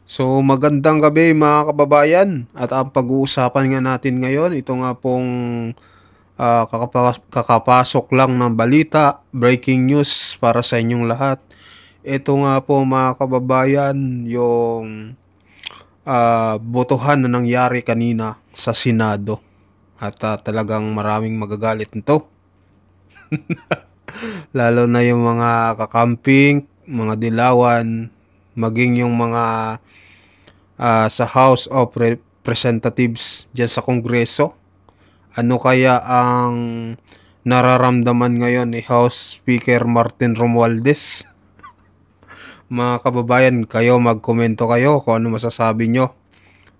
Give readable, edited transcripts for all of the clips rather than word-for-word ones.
So magandang gabi mga kababayan at ang pag-uusapan nga natin ngayon ito nga pong kakapasok lang ng balita, breaking news para sa inyong lahat. Ito nga po mga kababayan yung botohan na nangyari kanina sa Senado at talagang maraming magagalit nito. Lalo na yung mga kakamping, mga dilawan, maging yung mga sa House of Representatives dyan sa Kongreso. Ano kaya ang nararamdaman ngayon ni House Speaker Martin Romualdez? Mga kababayan, kayo magkomento kayo kung ano masasabi nyo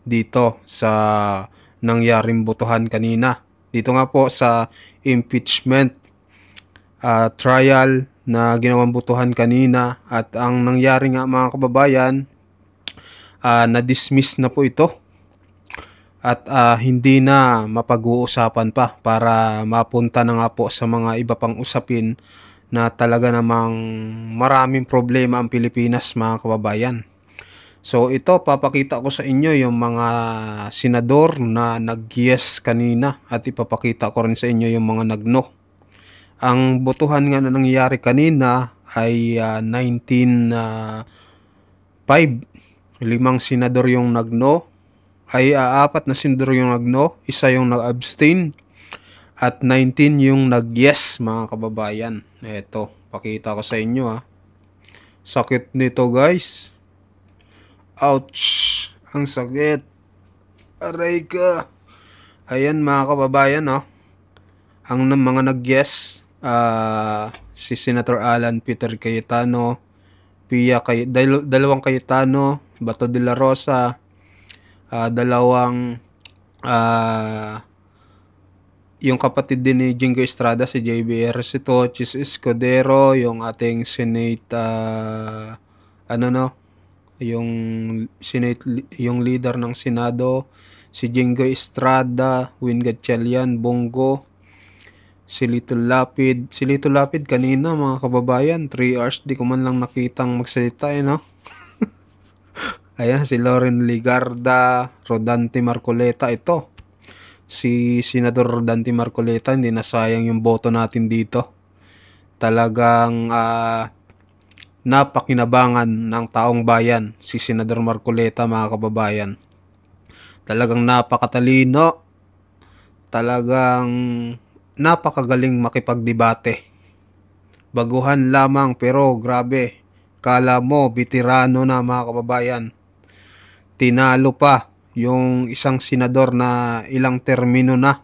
dito sa nangyaring botohan kanina. Dito nga po sa impeachment trial na ginawang botohan kanina at ang nangyari nga mga kababayan, na-dismiss na po ito at hindi na mapag-uusapan pa para mapunta na nga po sa mga iba pang usapin na talaga namang maraming problema ang Pilipinas mga kababayan. So ito papakita ko sa inyo yung mga senador na nag-yes kanina at ipapakita ko rin sa inyo yung mga nag-no. Ang botohan nga na nangyari kanina ay 19-5. Limang senador yung nag-no, ay apat na senador yung nag-no, isa yung nag-abstain, at 19 yung nag-yes mga kababayan. Eto, pakita ko sa inyo ha. Sakit nito guys. Ouch! Ang sakit. Aray ka. Ayan mga kababayan no. Ang mga nag-yes, si Senator Alan Peter Cayetano, dalawang Cayetano, Bato de la Rosa, dalawang yung kapatid din ni Jingo Estrada, si JB Ejercito, Chis Escudero, yung ating Senate yung Senate, yung leader ng Senado, si Jingo Estrada, Win Gatchalian, Bongo, si Little Lapid. Si Little Lapid kanina mga kababayan, 3 hours di ko man lang nakitang magsalita no. Ayan, si Loren Ligarda, Rodante Marcoleta, ito. Si Senador Rodante Marcoleta, hindi na sayang yung boto natin dito. Talagang napakinabangan ng taong bayan si Senador Marcoleta mga kababayan. Talagang napakatalino. Talagang napakagaling makipagdebate. Baguhan lamang pero grabe. Kala mo, veterano na mga kababayan. Tinalo pa yung isang senador na ilang termino na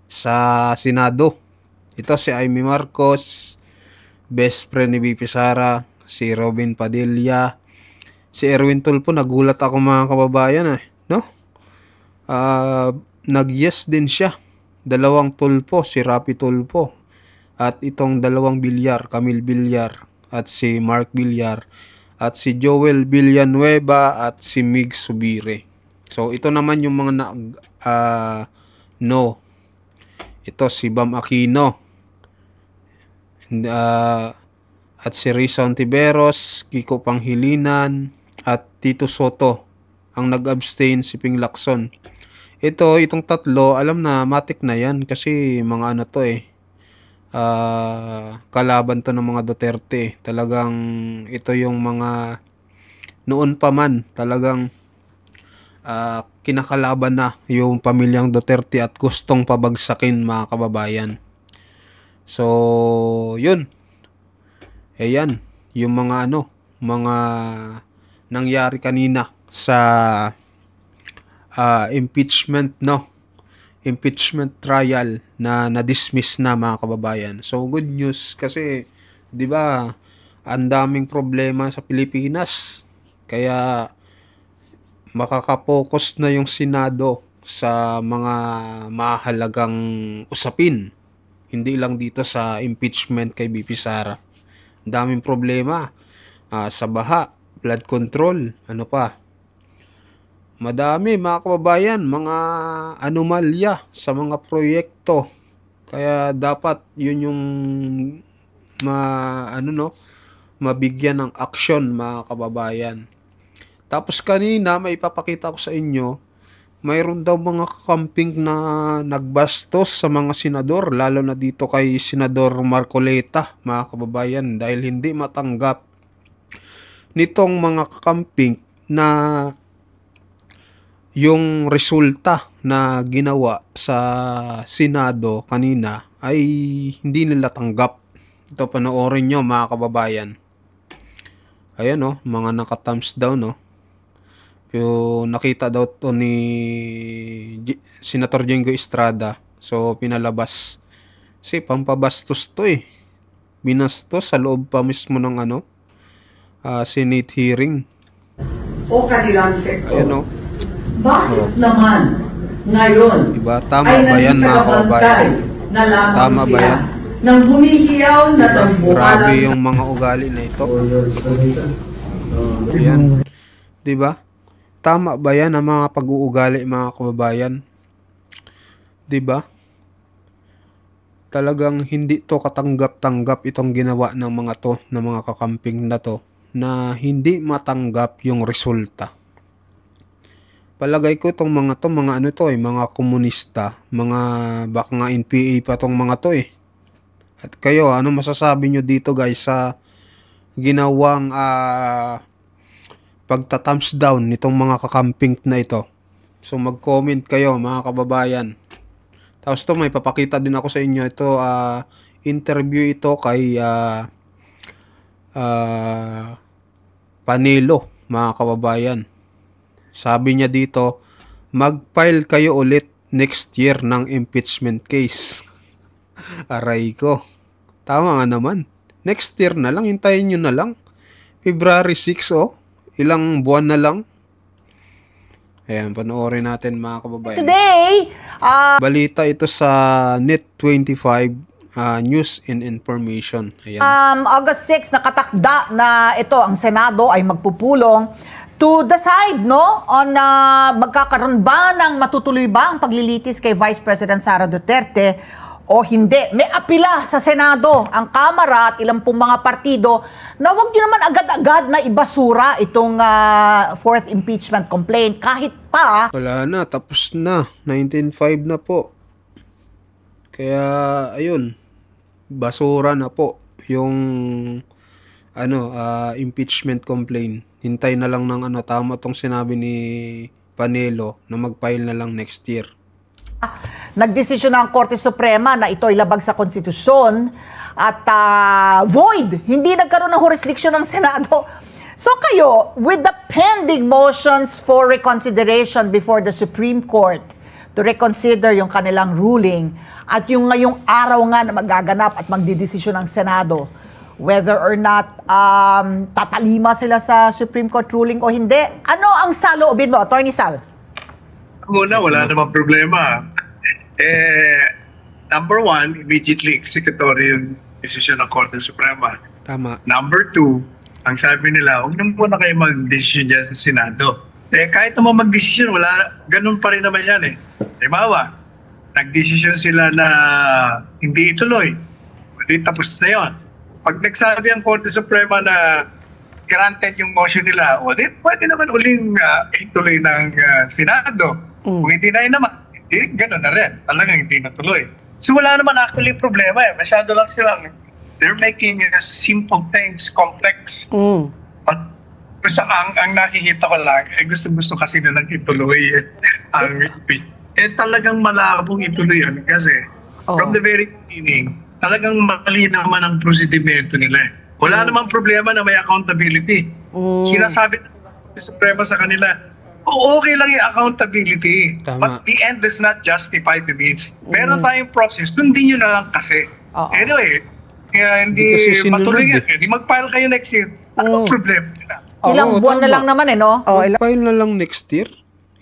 sa Senado. Ito si Amy Marcos, best friend ni BP Sara, si Robin Padilla, si Erwin Tulfo. Nagulat ako mga kababayan no? Nag-yes din siya. Dalawang Tulfo, si Rapi Tulfo at itong dalawang Villar, Camille Villar at si Mark Villar at si Joel Villanueva at si Mig Subire. So ito naman yung mga no. Ito si Bam Aquino at si Risa Ontiveros, Kiko Panghilinan at Tito Soto. Ang nag-abstain si Ping Lacson. Itong tatlo, alam na matik na yan kasi mga ano to kalaban to ng mga Duterte. Talagang ito yung mga noon pa man talagang kinakalaban na yung pamilyang Duterte at gustong pabagsakin mga kababayan. So yun, ayan yung mga mga nangyari kanina sa impeachment impeachment trial na na-dismiss na mga kababayan. So good news kasi 'di ba ang daming problema sa Pilipinas. Kaya makakapokus na yung Senado sa mga mahalagang usapin. Hindi lang dito sa impeachment kay BP Sara. Ang daming problema sa baha, flood control, ano pa. Madami mga kababayan, mga anomalya sa mga proyekto. Kaya dapat yun yung mabigyan ng aksyon mga kababayan. Tapos kanina, may ipapakita ko sa inyo, mayroon daw mga kakamping na nagbastos sa mga senador, lalo na dito kay Senador Marcoleta, mga kababayan, dahil hindi matanggap nitong mga kakamping na yung resulta na ginawa sa Senado kanina ay hindi nila tanggap. Ito, panoorin nyo mga kababayan. Ayan o, mga naka-thumbs down o. Yung nakita daw to ni Senator Jengo Estrada. So, pinalabas. Kasi pampabastos to eh. Binastos sa loob pa mismo ng Senate hearing. O kanilang sektor. Ayan o. Bakit naman ngayon diba? Tama ba yan mga kababayan? Na lamang Tama ba yan? Nang humihiyaw na Diba? Grabe yung mga ugali na ito. Ayan. Diba? Tama ba yan ang mga pag-uugali mga kababayan? Diba? Talagang hindi to katanggap-tanggap itong ginawa ng mga to, ng mga kakamping na to, na hindi matanggap yung resulta. Palagay ko itong mga to, mga mga komunista, mga baka nga NPA pa tong mga to eh. At kayo, ano masasabi nyo dito guys sa ginawang pagta-thumbs down nitong mga kakamping na ito? So mag-comment kayo mga kababayan. Tapos to may papakita din ako sa inyo. Ito interview ito kay Panelo mga kababayan. Sabi niya dito, mag-file kayo ulit next year ng impeachment case. Aray ko. Tama nga naman. Next year na lang, hintayin nyo na lang. February 6 oh. Ilang buwan na lang. Ayan, panoorin natin mga kababayan. Today, balita ito sa Net25 News and Information. Ayan. August 6, nakatakda na ito ang Senado ay magpupulong to decide on magkakaroon ba ng matutuloy ba ang paglilitis kay Vice President Sara Duterte o hindi. May apila sa Senado ang Kamara at ilang pong mga partido na huwag nyo naman agad-agad na ibasura itong fourth impeachment complaint kahit pa. Wala na, tapos na. 19.5 na po. Kaya, ayun, basura na po yung impeachment complaint. Hintay na lang ng tama tong sinabi ni Panelo na mag-file na lang next year. Nagdesisyon na ang Korte Suprema na ito ay labag sa konstitusyon at void. Hindi nagkaroon ng jurisdiction ng Senado. So kayo, with the pending motions for reconsideration before the Supreme Court to reconsider yung kanilang ruling at yung ngayong araw nga na magaganap at magdidesisyon ng Senado, whether or not tatalima sila sa Supreme Court ruling o hindi, ano ang saloobin mo, Atty. Sal? Una, wala namang problema. Number one, immediately executory yung decision ng Korte Suprema. Tama. Number two, ang sabi nila, huwag naman po na kayo mag-decision dyan sa Senado. Kahit naman mag-decision, wala, ganun pa rin naman yan eh. Halimbawa, nag-decision sila na hindi ituloy. Hindi tapos na yun. Pag nagsabi ang Korte Suprema na granted yung motion nila, pwede naman uling ituloy ng Senado. Kung hindi na yun naman, gano'n na rin. Talagang hindi natuloy. So wala naman actually problema eh. Masyado lang silang, they're making simple things complex. But ang nakikita ko lang, gusto kasi nilang ituloy ang talagang malabong ituloy yun kasi from the very beginning, talagang mali naman ang prosedimento nila eh. Wala namang problema na may accountability. Sinasabi ng Suprema sa kanila, okay lang yung accountability. Tama. But the end does not justify the means. Meron tayong process, sundin nyo na lang kasi. Anyway, hindi matuloy yan. Hindi mag-file kayo next year. Ano problema nila? Ilang buwan na lang naman no? Mag-file na lang next year.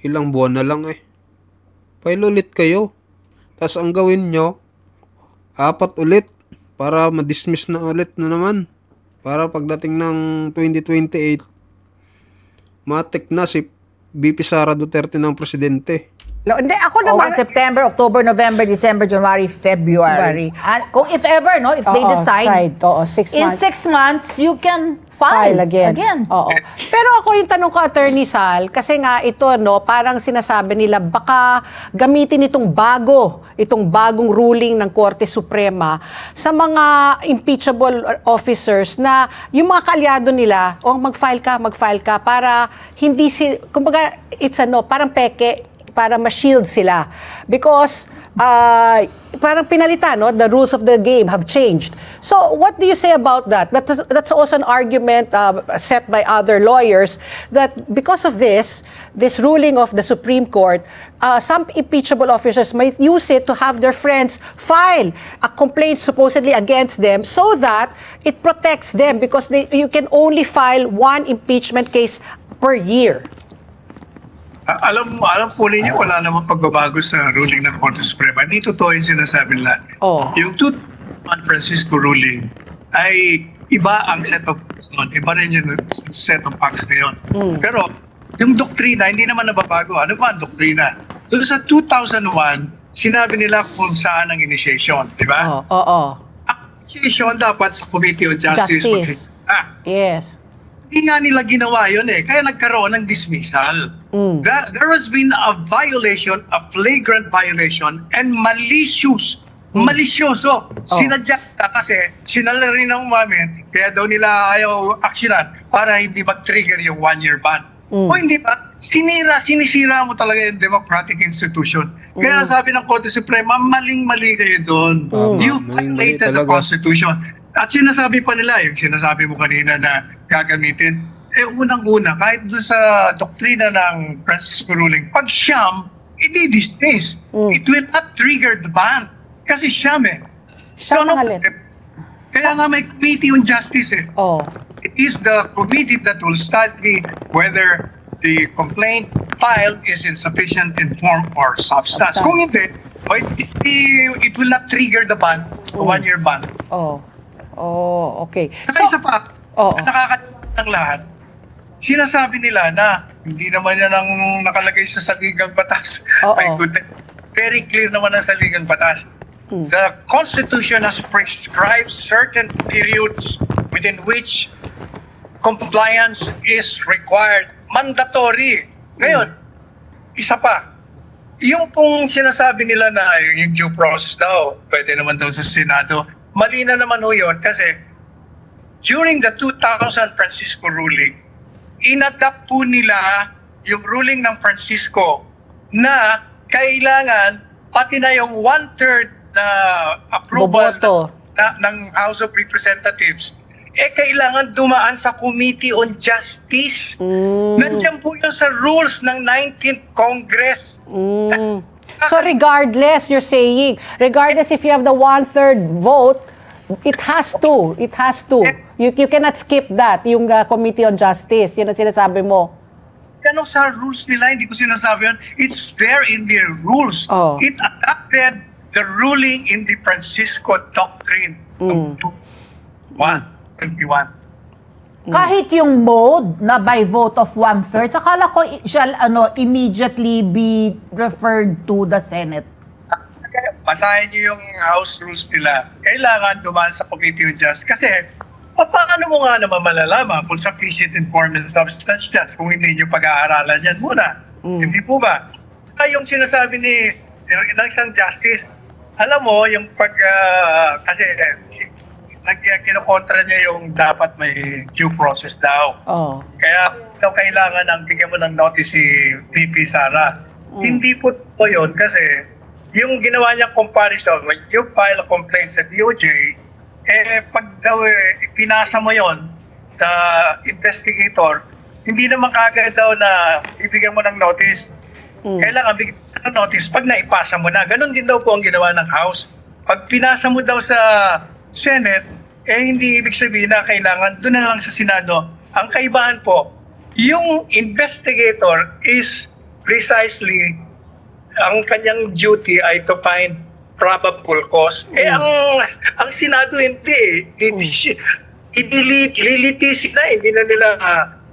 Ilang buwan na lang eh. File ulit kayo. Tapos ang gawin nyo, 4 ulit para ma-dismiss na ulit na naman. Para pagdating ng 2028, matik na si VP Sara Duterte ng presidente. Hindi, ako naman, September, October, November, December, January, February. And kung if ever, no, if they decide, 6 in months. 6 months, you can file Again. Oo. Pero ako yung tanong ko, Attorney Sal, kasi nga ito, no, parang sinasabi nila, baka gamitin itong bagong ruling ng Korte Suprema sa mga impeachable officers na yung mga kalyado nila, mag-file ka, para hindi kumbaga, parang peke, para ma-shield sila. Because, parang pinalitan, no? The rules of the game have changed. So, what do you say about that? That's also an argument set by other lawyers that because of this ruling of the Supreme Court, some impeachable officers might use it to have their friends file a complaint supposedly against them so that it protects them because you can only file one impeachment case per year. Alam po ninyo, wala namang pagbabago sa ruling ng Korte Suprema. Hindi totoo yung sinasabi nila. Yung San Francisco ruling ay iba ang set of facts nun. Iba rin yung set of facts na yun. Pero yung doktrina, hindi naman nababago. Ano ba ang doktrina? Doon sa 2001, sinabi nila kung saan ang initiation. Di ba? Ang initiation dapat sa Committee on Justice. Yes. Hindi nga nila ginawa yun kaya nagkaroon ng dismissal. There has been a violation, a flagrant violation, and malisyoso. Sinadya kasi sinala rin ng umamin, kaya daw nila ayaw aksyonan para hindi mag-trigger yung 1-year ban. O hindi ba? Sinisira mo talaga yung democratic institution. Kaya sabi ng Korte Suprema, maling-mali kayo doon. You violated the Constitution. At sinasabi pa nila, yung sinasabi mo kanina na gagamitin, unang-una, kahit doon sa doktrina ng Francisco ruling, pag siyam, i-dismiss. It will not trigger the ban. Kasi siyam Kaya nga may Committee on Justice It is the committee that will study whether the complaint filed is insufficient in form or substance. Kung hindi, it will not trigger the ban, 1-year ban. Okay. Kasi isa pa, nakakatawa ng lahat, sinasabi nila na hindi naman yan ang nakalagay sa saligang batas. My goodness. Very clear naman ang saligang batas. The Constitution has prescribed certain periods within which compliance is required. Mandatory. Ngayon, isa pa, yung pong sinasabi nila na yung due process daw, pwede naman daw sa Senado, mali na naman ho yun kasi during the 2000 Francisco ruling, inadapt po nila yung ruling ng Francisco na kailangan pati na yung 1/3 na approval ng House of Representatives kailangan dumaan sa Committee on Justice. Nandiyan po yun sa rules ng 19th Congress. So regardless, you're saying, regardless if you have the 1/3 vote, it has to. You cannot skip that, yung Committee on Justice. Yan ang sinasabi mo. Ano sa rules nila, hindi ko sinasabi yun. It's there in their rules. It adopted the ruling in the Francisco Doctrine of 21. Kahit yung mode na by vote of 1/3, akala ko shall immediately be referred to the Senate. Basahin niyo yung House rules nila. Kailangan dumaan sa Committee on Justice. Kasi, paano mo nga naman malalaman kung sufficient informed and substance just kung hindi niyo pag-aaralan yan muna? Hindi po ba? Yung sinasabi ni isang justice, alam mo, yung kasi kinokontra niya yung dapat may due process daw. Kaya kailangan ang bigyan mo ng notice si VP Sara. Hindi po yun kasi yung ginawa niyang comparison, when you file a complaint sa DOJ, pag daw pinasa mo yon sa investigator, hindi naman kagad daw na ibigyan mo ng notice. Kailangan bigyan ng notice pag naipasa mo na. Ganon din daw po ang ginawa ng House. Pag pinasa mo daw sa Senate, hindi ibig sabihin na kailangan doon na lang sa Senado. Ang kaibahan po, yung investigator is precisely ang kanyang duty ay to find probable cause. Ang Senado hindi. Lilitisin na.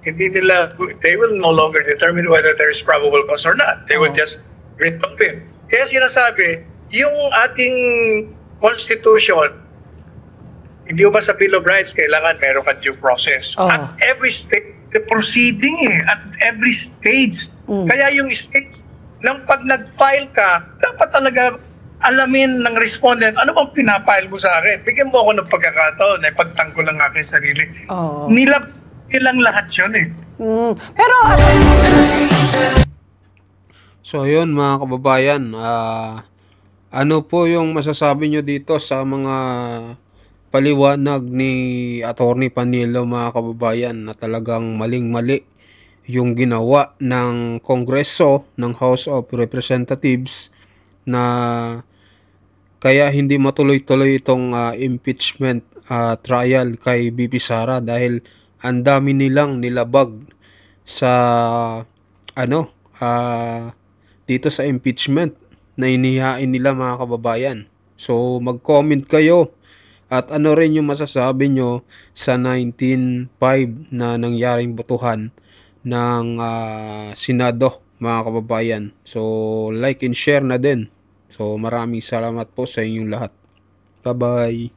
Hindi nila, they will no longer determine whether there is probable cause or not. They will just resolve. Kaya sinasabi, yung ating Constitution, hindi ba sa Bill of Rights, kailangan meron ka due process. Oh. At every stage, the proceeding at every stage. Kaya yung stage, nang pag nag-file ka, dapat talaga alamin ng respondent, ano bang pinapile mo sa akin? Bigyan mo ako ng pagkakataon, pagtanggol lang aking sarili. Oo. Nilang lahat yun eh. Pero So yun mga kababayan, ano po yung masasabi nyo dito sa mga paliwanag ni Attorney Panilo mga kababayan na talagang maling-mali yung ginawa ng Kongreso ng House of Representatives na kaya hindi matuloy-tuloy itong impeachment trial kay BP Sara dahil ang dami nilang nilabag sa dito sa impeachment na inihain nila mga kababayan. So mag-comment kayo at ano rin yung masasabi nyo sa 19.5 na nangyaring botohan ng Senado mga kababayan. So like and share na din. So maraming salamat po sa inyong lahat. Bye-bye.